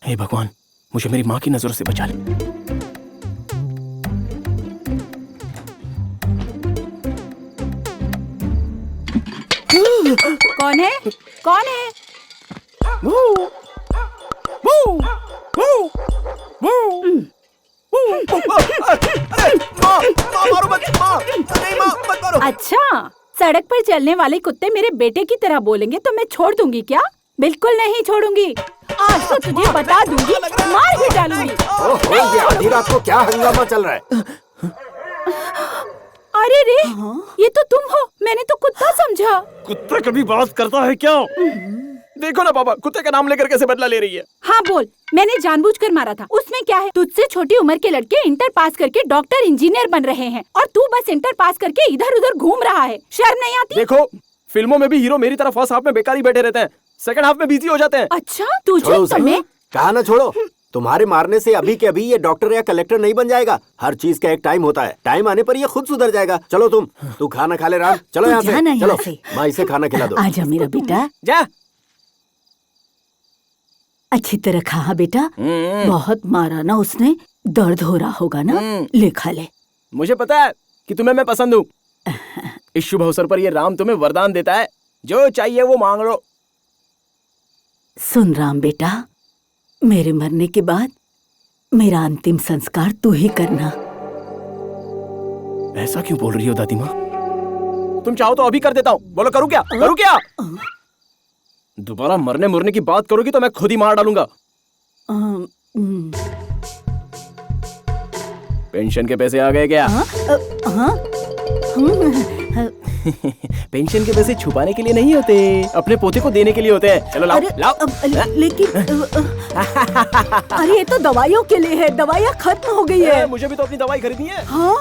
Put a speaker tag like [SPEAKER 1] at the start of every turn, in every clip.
[SPEAKER 1] हे भगवान, मुझे मेरी माँ की नजरों से बचा ले।
[SPEAKER 2] कौन है? कौन है? अच्छा, सड़क पर चलने वाले कुत्ते मेरे बेटे की तरह बोलेंगे तो मैं छोड़ दूंगी क्या? बिल्कुल नहीं छोड़ूंगी। आज तो तुझे बता दूंगी, मार भी डालूंगी।
[SPEAKER 3] ये आधी रात को क्या हंगामा चल रहा है?
[SPEAKER 2] अरे रे, ये तो तुम हो। मैंने तो कुत्ता समझा।
[SPEAKER 1] कुत्ता कभी बात करता है क्या? देखो ना पापा, कुत्ते का नाम लेकर कैसे बदला ले रही है।
[SPEAKER 2] हाँ बोल, मैंने जानबूझकर मारा था। उसमें क्या है? तुझसे छोटी उम्र के लड़के इंटर पास करके डॉक्टर इंजीनियर बन रहे हैं और तू बस इंटर पास करके इधर उधर घूम रहा है। शर्म नहीं आती?
[SPEAKER 1] देखो, फिल्मों में भी हीरो मेरी तरह फर्स्ट हाफ में बेकार ही बैठे रहते हैं, सेकंड हाफ में बिजी हो जाते हैं।
[SPEAKER 2] अच्छा, तुझे समय
[SPEAKER 3] कहा ना छोड़ो। तुम्हारे मारने से अभी के अभी ये डॉक्टर या कलेक्टर नहीं बन जाएगा। हर चीज का एक टाइम होता है। टाइम आने पर ये खुद सुधर जाएगा। चलो तू खाना खा ले राम। चलो यहाँ से, चलो माँ इसे खाना खिला दो।
[SPEAKER 4] आजा मेरा बेटा,
[SPEAKER 1] जा।
[SPEAKER 4] अच्छी तरह खा बेटा। बहुत मारा ना उसने, दर्द हो रहा होगा ना। ले खा ले।
[SPEAKER 1] मुझे पता है कि तुम्हें मैं पसंद हूँ। इस शुभ अवसर पर ये राम तुम्हें वरदान देता है, जो चाहिए वो मांग लो।
[SPEAKER 4] सुन राम बेटा, मेरे मरने के बाद मेरा अंतिम संस्कार तू ही करना।
[SPEAKER 1] ऐसा क्यों बोल रही हो दादी माँ? तुम चाहो तो अभी कर देता हूँ। बोलो करूँ क्या? करूँ क्या? दोबारा मरने मुरने की बात करोगी तो मैं खुद ही मार डालूंगा। पेंशन के पैसे आ गए क्या? पेंशन के पैसे छुपाने के लिए नहीं होते, अपने पोते को देने के लिए होते हैं। चलो लाओ, लाओ।
[SPEAKER 4] लेकिन अरे ये तो दवाइयों के लिए है। दवाइयाँ खत्म हो गई है।
[SPEAKER 1] मुझे भी तो अपनी दवाई खरीदनी है।
[SPEAKER 4] हाँ?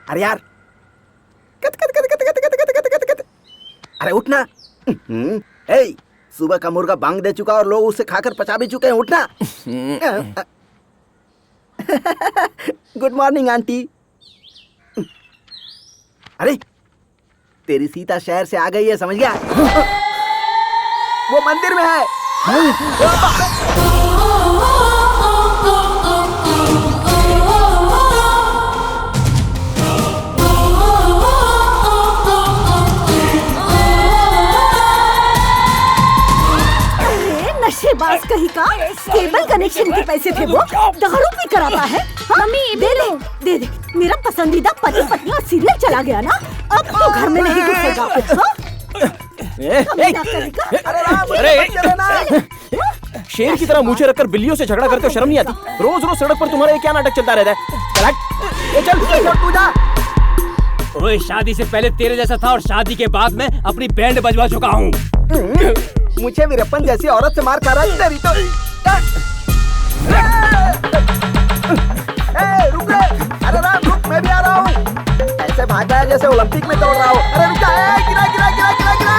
[SPEAKER 3] अरे यार, अरे उठना। ए, सुबह का मुर्गा बांग दे चुका और लोग उसे खाकर पचा भी चुके हैं। उठना। Good morning aunty. अरे तेरी सीता शहर से आ गई है, समझ गया? वो मंदिर में है।
[SPEAKER 4] नशेबाज कहीं का। केबल कनेक्शन के पैसे थे वो, दारू भी कराता है।
[SPEAKER 2] मम्मी
[SPEAKER 4] दे दे दे। मेरा पसंदीदा पति पत्नी और सीरियल चला गया ना, अब तो घर में नहीं घुसेगा।
[SPEAKER 1] शेर की तरह मुझे रखकर बिल्लियों से झगड़ा करते हो, शर्म नहीं आती? रोज रोज सड़क पर तुम्हारा ये क्या नाटक चलता रहता है? चल तू जा।
[SPEAKER 5] ओए, शादी से पहले तेरे जैसा था और शादी के बाद मैं अपनी बैंड बजवा चुका हूँ।
[SPEAKER 3] मुझे वीरप्पन जैसी औरत से मार खा रहा है तेरी तो। रुक रे। अरे राम रुक, मैं भी आ रहा हूँ। ऐसे भाग रहा है जैसे ओलंपिक में दौड़ रहा हो। अरे रुक जा। गिरा गिरा गिरा गिरा गिरा।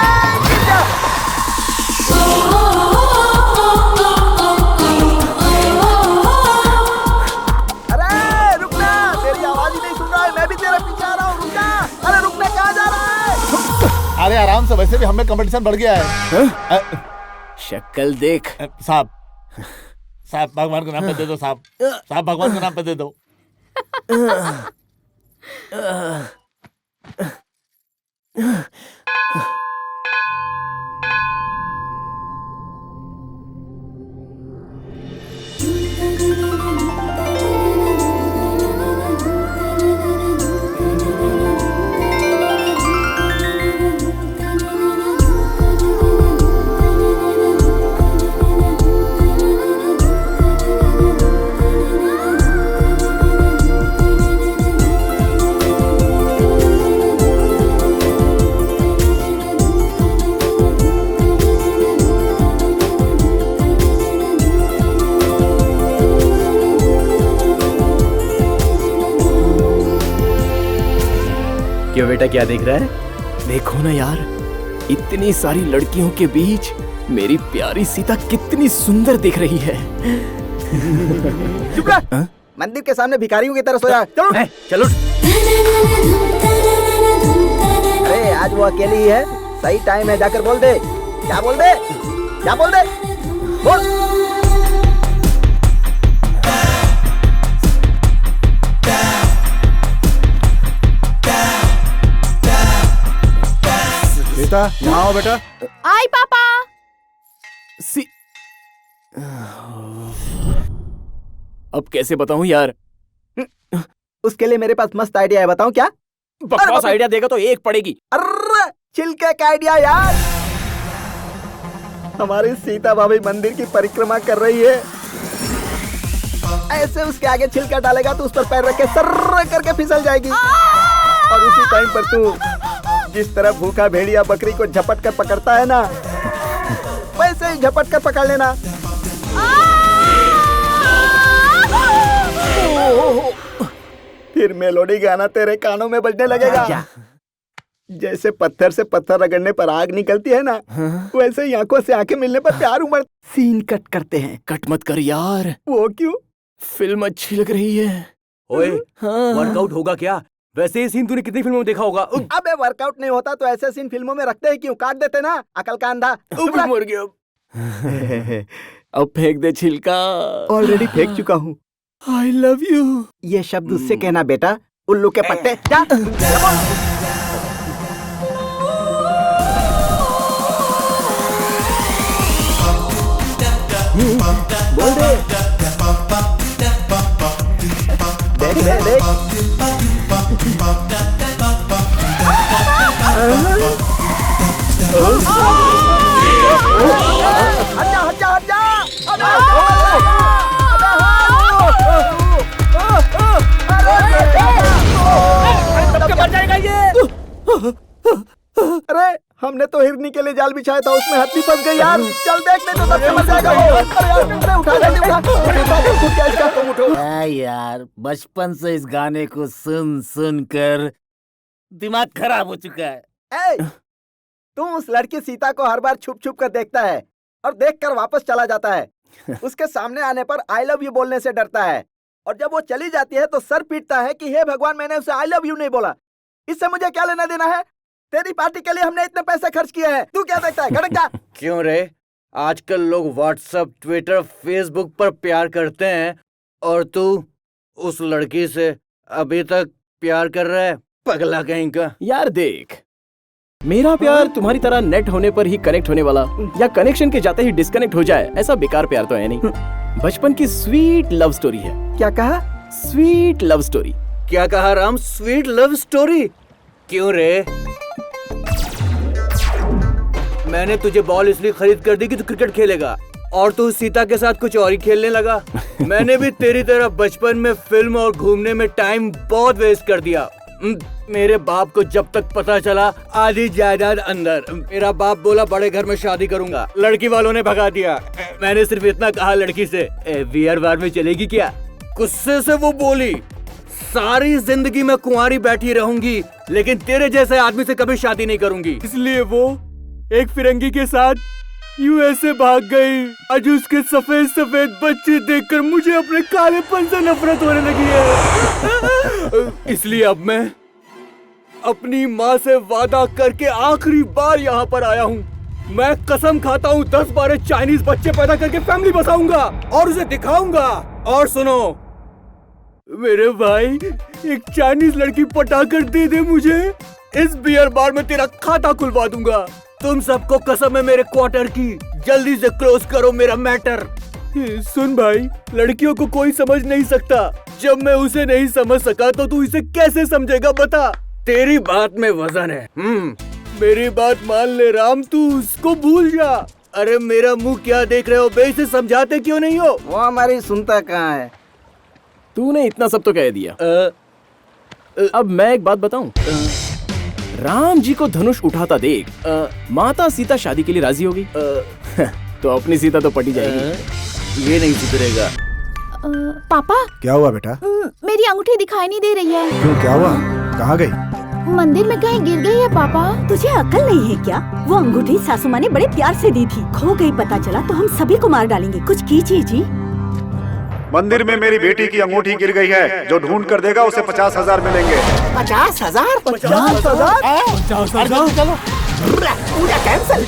[SPEAKER 3] अरे रुकना, तेरी आवाज ही नहीं सुन रहा है। मैं भी तेरे पीछे आ रहा हूँ। रुक जा। अरे रुकना, कहाँ जा रहा है?
[SPEAKER 6] अरे आराम से, वैसे भी हमें कंपटीशन बढ़ गया है।
[SPEAKER 1] शक्ल देख।
[SPEAKER 6] साहब भगवान को नाम पे दे दो। साहब भगवान को नाम पे दे दो।
[SPEAKER 1] क्यों बेटा, क्या देख रहा है? देखो ना यार, इतनी सारी लड़कियों के बीच मेरी प्यारी सीता कितनी सुंदर दिख रही है।
[SPEAKER 3] चुप रह। मंदिर के सामने भिखारियों की तरह सोया। चलो
[SPEAKER 1] चलो।
[SPEAKER 3] अरे
[SPEAKER 7] आज वो अकेली ही है। सही टाइम है, जाकर बोल दे। क्या बोल दे? क्या बोल दे? बोल।
[SPEAKER 8] सीता, यहाँ आओ बेटा।
[SPEAKER 2] आई पापा।
[SPEAKER 1] अब कैसे बताऊं यार?
[SPEAKER 7] उसके लिए मेरे पास मस्त आइडिया है, बताऊं क्या?
[SPEAKER 1] बकवास आइडिया देगा तो एक पड़ेगी।
[SPEAKER 7] अर्रे छिलके का आइडिया यार। हमारी सीता भाभी मंदिर की परिक्रमा कर रही है, ऐसे उसके आगे छिलका डालेगा तो उस पर पैर रख के सर्र करके फिसल जाएगी। और उसी टाइम पर तू जिस तरह भूखा भेड़िया बकरी को झपट कर पकड़ता है ना, वैसे ही झपट कर पकड़ लेना। फिर मेलोडी गाना तेरे कानों में बजने लगेगा। जैसे पत्थर से पत्थर रगड़ने पर आग निकलती है ना, वैसे ही आंखों से आंखें मिलने पर प्यार उमड़। सीन कट करते हैं।
[SPEAKER 1] कट मत कर यार।
[SPEAKER 7] वो क्यों?
[SPEAKER 1] फिल्म अच्छी लग रही है।
[SPEAKER 5] ओए, वर्कआउट होगा क्या? वैसे ही सीन तूने कितनी फिल्मों में देखा होगा।
[SPEAKER 7] अबे वर्कआउट नहीं होता तो ऐसे सीन फिल्मों में रखते हैं क्यों? काट देते ना, अकल का अंधा।
[SPEAKER 1] मर गया। अब फेंक दे छिलका।
[SPEAKER 7] ऑलरेडी फेंक चुका हूँ।
[SPEAKER 1] I love you।
[SPEAKER 7] ये शब्द उससे कहना बेटा, उल्लू के पट्टे। जा। बोल दे। देख देख देख। हट जा हट जा हट जा। अरे हमने तो हिरनी के लिए जाल बिछाया था, उसमें हाथी फंस गई यार। चल देखने तो सबसे मर जाएगा वो। अरे यार उठा जल्दी उठा।
[SPEAKER 6] यार बचपन से इस गाने को सुन सुन कर दिमाग खराब हो चुका है।
[SPEAKER 7] तू उस लड़की सीता को हर बार छुप छुप कर देखता है और देखकर वापस चला जाता है। उसके सामने आने पर आई लव यू बोलने से डरता है, और जब वो चली जाती है तो सर पीटता है कि हे भगवान, मैंने उसे आई लव यू नहीं बोला। इससे मुझे क्या लेना देना है? तेरी पार्टी के लिए हमने इतने पैसे खर्च किए हैं, तू क्या देखता है? गड़क जा।
[SPEAKER 5] क्यों रे? आजकल लोग व्हाट्सएप, ट्विटर, फेसबुक पर प्यार करते हैं और तू उस लड़की से अभी तक प्यार कर रहा है, पगला कहीं का।
[SPEAKER 1] यार देख, मेरा प्यार तुम्हारी तरह नेट होने पर ही कनेक्ट होने वाला या कनेक्शन के जाते ही डिस्कनेक्ट हो जाए ऐसा बेकार प्यार तो है नहीं। बचपन की स्वीट लव स्टोरी है।
[SPEAKER 7] क्या कहा?
[SPEAKER 1] Sweet love story.
[SPEAKER 5] क्या कहा राम? Sweet love story? क्यों रे? मैंने तुझे बॉल इसलिए खरीद कर दी कि तू क्रिकेट खेलेगा और तू सीता के साथ कुछ और ही खेलने लगा। मैंने भी तेरी तरह बचपन में फिल्म और घूमने में टाइम बहुत वेस्ट कर दिया। मेरे बाप को जब तक पता चला आधी जायदाद अंदर। मेरा बाप बोला बड़े घर में शादी करूंगा, लड़की वालों ने भगा दिया। मैंने सिर्फ इतना कहा लड़की से, वीआर बार में चलेगी क्या? गुस्से से वो बोली, सारी जिंदगी मैं कुंवारी बैठी रहूंगी लेकिन तेरे जैसे आदमी से कभी शादी नहीं करूंगी। इसलिए वो एक फिरंगी के साथ यूएसए भाग गई। आज उसके सफेद सफेद बच्चे देखकर मुझे अपने कालेपन से नफरत होने लगी है। इसलिए अब मैं अपनी माँ से वादा करके आखिरी बार यहाँ पर आया हूँ। मैं कसम खाता हूँ 10-12 चाइनीज बच्चे पैदा करके फैमिली बसाऊंगा और उसे दिखाऊंगा। और सुनो मेरे भाई, एक चाइनीज लड़की पटाकर दे दे मुझे, इस बियर बार में तेरा खाता खुलवा दूंगा। तुम सबको कसम है मेरे क्वार्टर की, जल्दी से क्लोज करो मेरा मैटर। सुन भाई, लड़कियों को कोई समझ नहीं सकता। जब मैं उसे नहीं समझ सका तो तू इसे कैसे समझेगा बता? तेरी बात में वजन है। मेरी बात मान ले राम, तू उसको भूल जा। अरे मेरा मुंह क्या देख रहे हो बे? इसे समझाते क्यों नहीं हो?
[SPEAKER 7] वो हमारी सुनता कहाँ है?
[SPEAKER 1] तूने इतना सब तो कह दिया। अब मैं एक बात बताऊं? राम जी को धनुष उठाता देख माता सीता शादी के लिए राजी होगी। तो अपनी सीता तो पटी जाएगी।
[SPEAKER 5] ये नहीं सुधरेगा।
[SPEAKER 2] पापा,
[SPEAKER 8] क्या हुआ बेटा?
[SPEAKER 2] मेरी अंगूठी दिखाई नहीं दे रही है।
[SPEAKER 8] क्यों, क्या हुआ? कहाँ गई?
[SPEAKER 2] मंदिर में कहीं गिर गई है पापा।
[SPEAKER 4] तुझे अकल नहीं है क्या? वो अंगूठी सासू माँ ने बड़े प्यार से दी थी, खो गई पता चला तो हम सभी को मार डालेंगे। कुछ कीजिए जी।
[SPEAKER 8] मंदिर में मेरी बेटी की अंगूठी गिर गई है, जो ढूंढ कर देगा उसे 50,000 मिलेंगे।
[SPEAKER 3] 50,000?
[SPEAKER 6] 50,000? चलो
[SPEAKER 3] पूजा कैंसिल।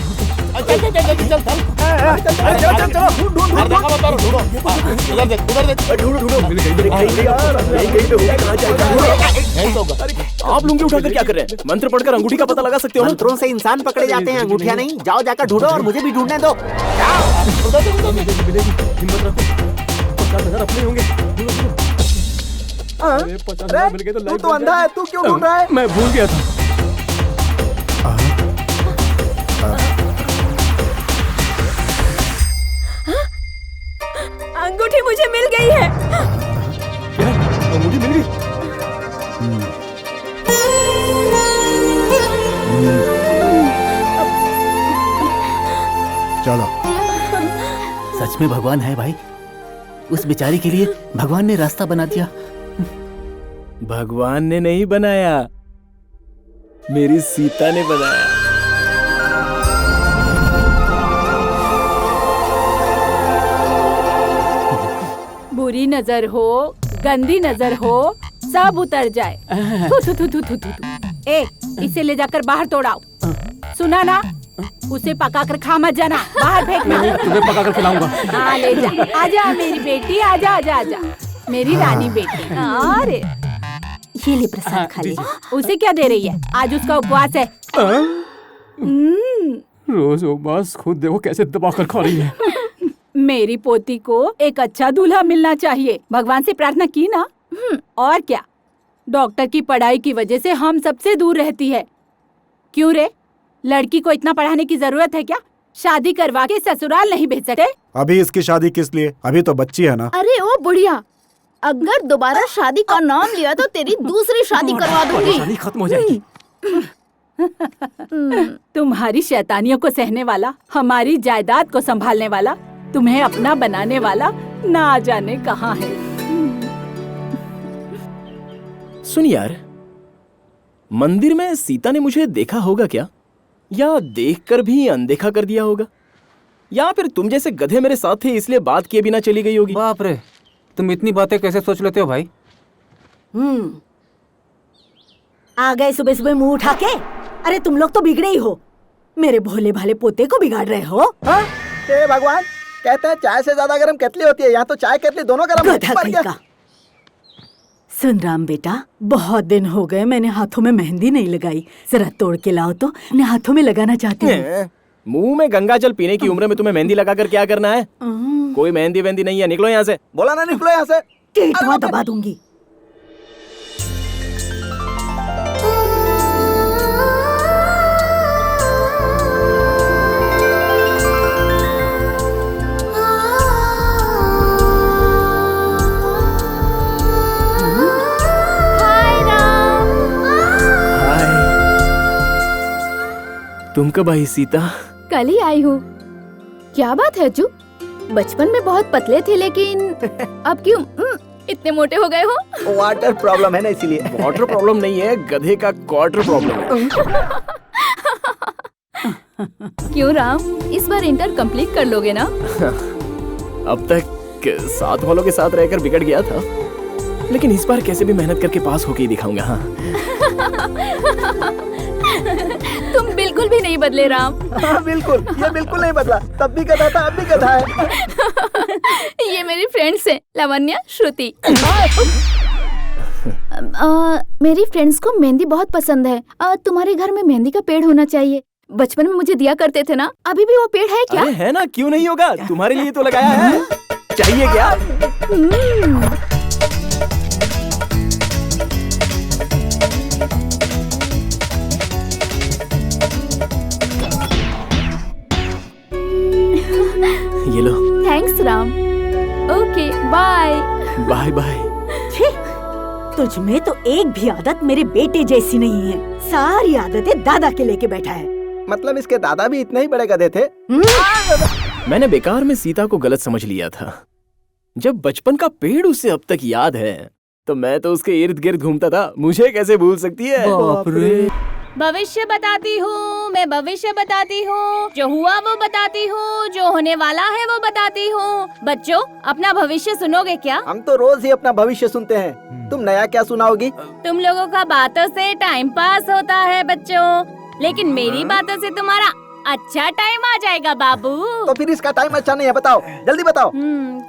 [SPEAKER 1] आप लुंगी उठाकर क्या कर रहे हैं? मंत्र पढ़कर अंगूठी का पता लगा सकते हो ना?
[SPEAKER 3] मंत्रों से इंसान पकड़े जाते हैं, अंगूठियां नहीं। जाओ जाकर ढूंढो और मुझे भी ढूंढने दो।
[SPEAKER 7] तू तो अंधा है, तू क्यों ढूंढ रहा है?
[SPEAKER 1] मैं भूल गया था।
[SPEAKER 2] अंगूठी मुझे मिल गई है।
[SPEAKER 1] क्या? अंगूठी मिल गई?
[SPEAKER 8] चलो।
[SPEAKER 6] सच में भगवान है भाई। उस बेचारी के लिए भगवान ने रास्ता बना दिया।
[SPEAKER 1] भगवान ने नहीं बनाया, मेरी सीता ने बनाया।
[SPEAKER 2] बुरी नजर हो, गंदी नजर हो, सब उतर जाए। थू थू थू थू थू थू। ए, इसे ले जाकर बाहर तोड़ाओ। सुना ना? उसे पकाकर खा मत जाना, बाहर फेंकना।
[SPEAKER 1] तुम्हें पकाकर खिलाऊंगा।
[SPEAKER 2] हाँ ले जा। आजा मेरी बेटी, आजा आजा आजा, मेरी रानी बेटी। अरे
[SPEAKER 4] ये ले प्रसाद खा ले।
[SPEAKER 2] उसे क्या दे रही है? आज उसका उपवास है।
[SPEAKER 1] रोज उपवास, खुद देखो कैसे दबा कर खा रही है।
[SPEAKER 2] मेरी पोती को एक अच्छा दूल्हा मिलना चाहिए। भगवान से प्रार्थना की ना? और क्या, डॉक्टर की पढ़ाई की वजह से हम सबसे दूर रहती है। क्यों रे, लड़की को इतना पढ़ाने की जरूरत है क्या? शादी करवा के ससुराल नहीं भेज सकते?
[SPEAKER 8] अभी इसकी शादी किस लिए? अभी तो बच्ची है ना।
[SPEAKER 9] अरे ओ बुढ़िया, अगर दोबारा शादी का नाम लिया तो तेरी दूसरी शादी करवा दूंगी।
[SPEAKER 1] शादी खत्म हो जाएगी।
[SPEAKER 2] तुम्हारी शैतानियों को सहने वाला, हमारी जायदाद को संभालने वाला, तुम्हें अपना बनाने वाला ना जाने कहाँ है।
[SPEAKER 1] सुन यार, मंदिर में सीता ने मुझे देखा होगा क्या? या देखकर भी अनदेखा कर दिया होगा? या फिर तुम जैसे गधे मेरे साथ थे इसलिए बात किए बिना चली गई होगी?
[SPEAKER 5] बाप रे, तुम इतनी बातें कैसे सोच लेते हो भाई?
[SPEAKER 4] आ गए सुबह सुबह मुंह उठा के। अरे तुम लोग तो बिगड़े ही हो, मेरे भोले भाले पोते को बिगाड़ रहे हो।
[SPEAKER 7] हाँ? हे भगवान, कहते हैं चाय से ज्यादा गर्म केतली होती है। यहाँ तो चाय केतली दोनों गर्म है।
[SPEAKER 4] गधा
[SPEAKER 7] मर
[SPEAKER 4] कहीं
[SPEAKER 7] गया।
[SPEAKER 4] का। सुन राम बेटा, बहुत दिन हो गए मैंने हाथों में मेहंदी नहीं लगाई, जरा तोड़ के लाओ तो, अपने हाथों में लगाना चाहती हूँ।
[SPEAKER 1] मुंह में गंगा जल पीने की उम्र में तुम्हें मेहंदी लगा कर क्या करना है? कोई मेहंदी वेहंदी नहीं है, निकलो यहाँ से।
[SPEAKER 7] बोला ना निकलो यहाँ से।
[SPEAKER 4] टेटवा दबा दूंगी।
[SPEAKER 1] तुम कब आई सीता?
[SPEAKER 9] कल ही आई हूँ। क्या बात है अज्जू, बचपन में बहुत पतले थे लेकिन अब क्यों इतने मोटे हो गए हो?
[SPEAKER 7] वाटर प्रॉब्लम है ना, इसीलिए।
[SPEAKER 1] वाटर प्रॉब्लम नहीं है, गधे का क्वार्टर प्रॉब्लम है।
[SPEAKER 9] क्यों राम, इस बार इंटर कंप्लीट कर लोगे ना?
[SPEAKER 1] अब तक साथ वालों के साथ रहकर बिगड़ गया था, लेकिन इस बार कैसे भी मेहनत करके पास होके ही दिखाऊंगा। हाँ।
[SPEAKER 9] तुम बिल्कुल भी नहीं बदले राम।
[SPEAKER 7] हाँ बिल्कुल, ये बिल्कुल नहीं बदला। तब भी गधा था, अब भी गधा है।
[SPEAKER 9] ये मेरी फ्रेंड्स हैं, लावण्या, श्रुति। मेरी फ्रेंड्स को मेहंदी बहुत पसंद है। तुम्हारे घर में मेहंदी का पेड़ होना चाहिए। बचपन में मुझे दिया करते थे ना, अभी भी वो पेड़ है क्या?
[SPEAKER 1] अरे है ना, क्यों नहीं होगा? तुम्हारे लिए तो लगाया है। चाहिए क्या? ये लो।
[SPEAKER 9] Thanks Ram. Okay bye.
[SPEAKER 1] Bye bye.
[SPEAKER 4] तुझ में तो एक भी आदत मेरे बेटे जैसी नहीं है, सारी आदतें दादा के लेके बैठा है।
[SPEAKER 7] मतलब इसके दादा भी इतने ही बड़े गधे थे?
[SPEAKER 1] मैंने बेकार में सीता को गलत समझ लिया था। जब बचपन का पेड़ उसे अब तक याद है, तो मैं तो उसके इर्द गिर्द घूमता था, मुझे कैसे भूल सकती है?
[SPEAKER 5] बाप रे।
[SPEAKER 9] भविष्य बताती हूँ, मैं भविष्य बताती हूँ, जो हुआ वो बताती हूँ, जो होने वाला है वो बताती हूँ। बच्चों, अपना भविष्य सुनोगे क्या?
[SPEAKER 7] हम तो रोज ही अपना भविष्य सुनते हैं, तुम नया क्या सुनाओगी?
[SPEAKER 9] तुम लोगों का बातों से टाइम पास होता है बच्चों, लेकिन मेरी बातों से तुम्हारा अच्छा टाइम आ जाएगा बाबू।
[SPEAKER 7] तो फिर इसका टाइम अच्छा नहीं है, बताओ, जल्दी बताओ।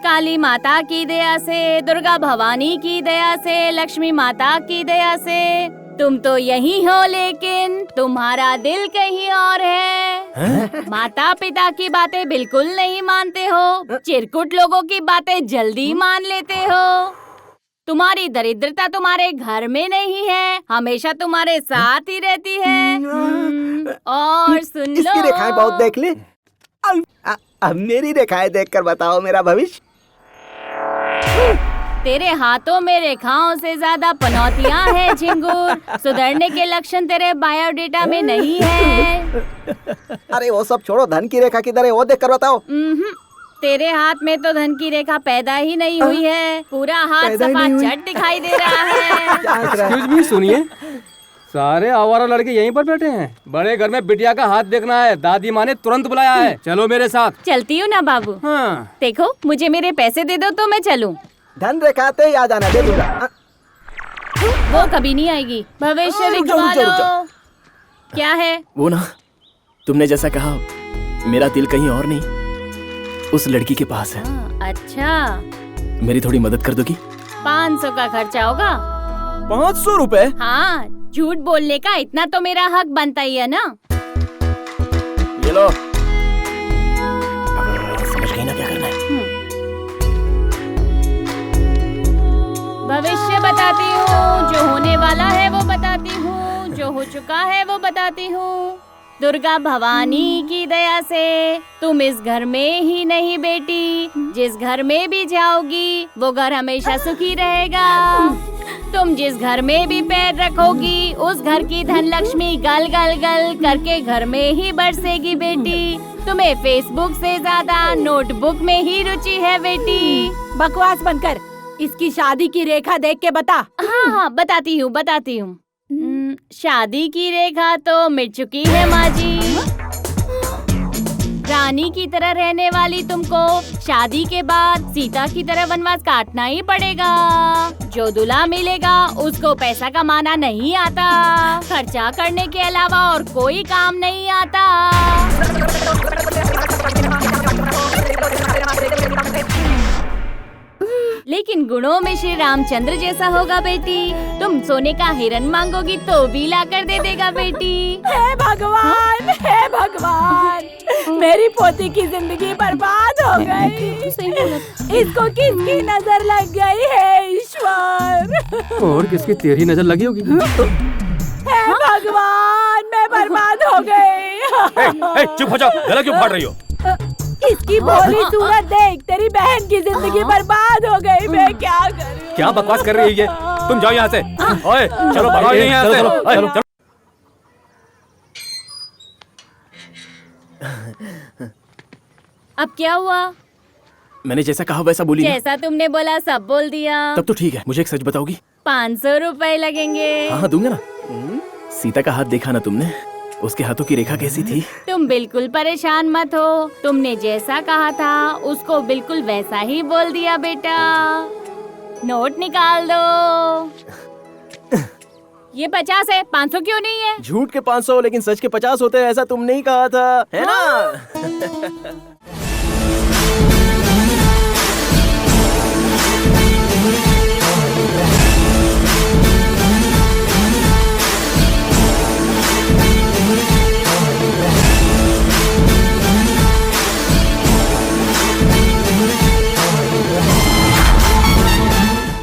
[SPEAKER 9] काली माता की दया से, दुर्गा भवानी की दया से, लक्ष्मी माता की दया से तुम तो यही हो, लेकिन तुम्हारा दिल कहीं और है। माता पिता की बातें बिल्कुल नहीं मानते हो, चिरकुट लोगों की बातें जल्दी मान लेते हो। तुम्हारी दरिद्रता तुम्हारे घर में नहीं है, हमेशा तुम्हारे साथ ही रहती है। और सुन लो,
[SPEAKER 7] इसकी रेखाएं बहुत देख ली, अब मेरी रेखाएं देखकर बताओ मेरा भविष्य।
[SPEAKER 9] तेरे हाथों में रेखाओं से ज्यादा पनौतियां हैं झिंगुर, सुधरने के लक्षण तेरे बायोडेटा में नहीं है।
[SPEAKER 7] अरे वो सब छोड़ो, धन की रेखा किधर है वो देख कर बताओ।
[SPEAKER 9] तेरे हाथ में तो धन की रेखा पैदा ही नहीं हुई है, पूरा हाथ सफाचट दिखाई दे रहा है।
[SPEAKER 5] एक्सक्यूज मी, सुनिए, सारे आवारा लड़के यहीं पर बैठे हैं। बड़े घर में बिटिया का हाथ देखना है, दादी माँ ने तुरंत बुलाया है। चलो मेरे साथ।
[SPEAKER 9] चलती हूँ ना बाबू।
[SPEAKER 5] हाँ।
[SPEAKER 9] देखो, मुझे मेरे पैसे दे दो तो मैं चलूँ।
[SPEAKER 7] धन रेखा आते ही आ जाना, दे दूंगा।
[SPEAKER 9] वो कभी नहीं आएगी। भविष्य लिखवा लो। क्या है
[SPEAKER 1] वो ना, तुमने जैसा कहा, मेरा दिल कहीं और नहीं, उस लड़की के पास है।
[SPEAKER 9] अच्छा,
[SPEAKER 1] मेरी थोड़ी मदद कर दोगी?
[SPEAKER 9] 500 का खर्चा होगा।
[SPEAKER 1] 500 रुपए?
[SPEAKER 9] हाँ, झूठ बोलने का इतना तो मेरा हक बनता ही है ना।
[SPEAKER 1] ये लो। समझ गई ना क्या करना है?
[SPEAKER 9] भविष्य बताती हूँ, जो होने वाला है वो बताती हूँ, जो हो चुका है वो बताती हूँ। दुर्गा भवानी की दया से तुम इस घर में ही नहीं बेटी, जिस घर में भी जाओगी वो घर हमेशा सुखी रहेगा। तुम जिस घर में भी पैर रखोगी उस घर की धन लक्ष्मी गल गल गल करके घर में ही बरसेगी बेटी। तुम्हें फेसबुक से ज्यादा नोटबुक में ही रुचि है बेटी।
[SPEAKER 2] बकवास बंद कर, इसकी शादी की रेखा देख के बता।
[SPEAKER 9] हाँ, बताती हूँ। शादी की रेखा तो मिट चुकी है माँ जी। रानी की तरह रहने वाली तुमको शादी के बाद सीता की तरह वनवास काटना ही पड़ेगा। जो दूल्हा मिलेगा उसको पैसा कमाना नहीं आता, खर्चा करने के अलावा और कोई काम नहीं आता। लेकिन गुणों में श्री रामचंद्र जैसा होगा बेटी। तुम सोने का हिरन मांगोगी तो भी ला कर दे देगा बेटी।
[SPEAKER 2] हे भगवान, हे भगवान, मेरी पोती की जिंदगी बर्बाद हो गई। इसको किसकी नजर लग गई है ईश्वर?
[SPEAKER 5] और किसकी तेरी नजर लगी होगी?
[SPEAKER 2] हे भगवान, मैं बर्बाद हो गई।
[SPEAKER 5] चुप हो जाओ, गला क्यों फाड़ रही हो?
[SPEAKER 2] इसकी भोली सूरत देख, तेरी बहन की जिंदगी बर्बाद हो गई। मैं क्या करूं?
[SPEAKER 5] क्या बकवास कर रही है ये? तुम जाओ यहाँ से। ओए, चलो भगाओ यहाँ से। चलो।
[SPEAKER 9] अब क्या हुआ?
[SPEAKER 1] मैंने जैसा कहा वैसा बोली ना?
[SPEAKER 9] जैसा तुमने बोला सब बोल दिया।
[SPEAKER 1] तब तो ठीक है। मुझे एक सच बताओगी?
[SPEAKER 9] 500 रुपए लगेंगे।
[SPEAKER 1] हाँ, दूंगा ना। सीता का हाथ देखा ना तुमने? उसके हाथों की रेखा कैसी थी?
[SPEAKER 9] तुम बिल्कुल परेशान मत हो, तुमने जैसा कहा था उसको बिल्कुल वैसा ही बोल दिया बेटा। नोट निकाल दो। ये 50 है, 500 क्यों नहीं है?
[SPEAKER 1] झूठ के 500 लेकिन सच के 50 होते हैं, ऐसा तुमने ही कहा था, है ना?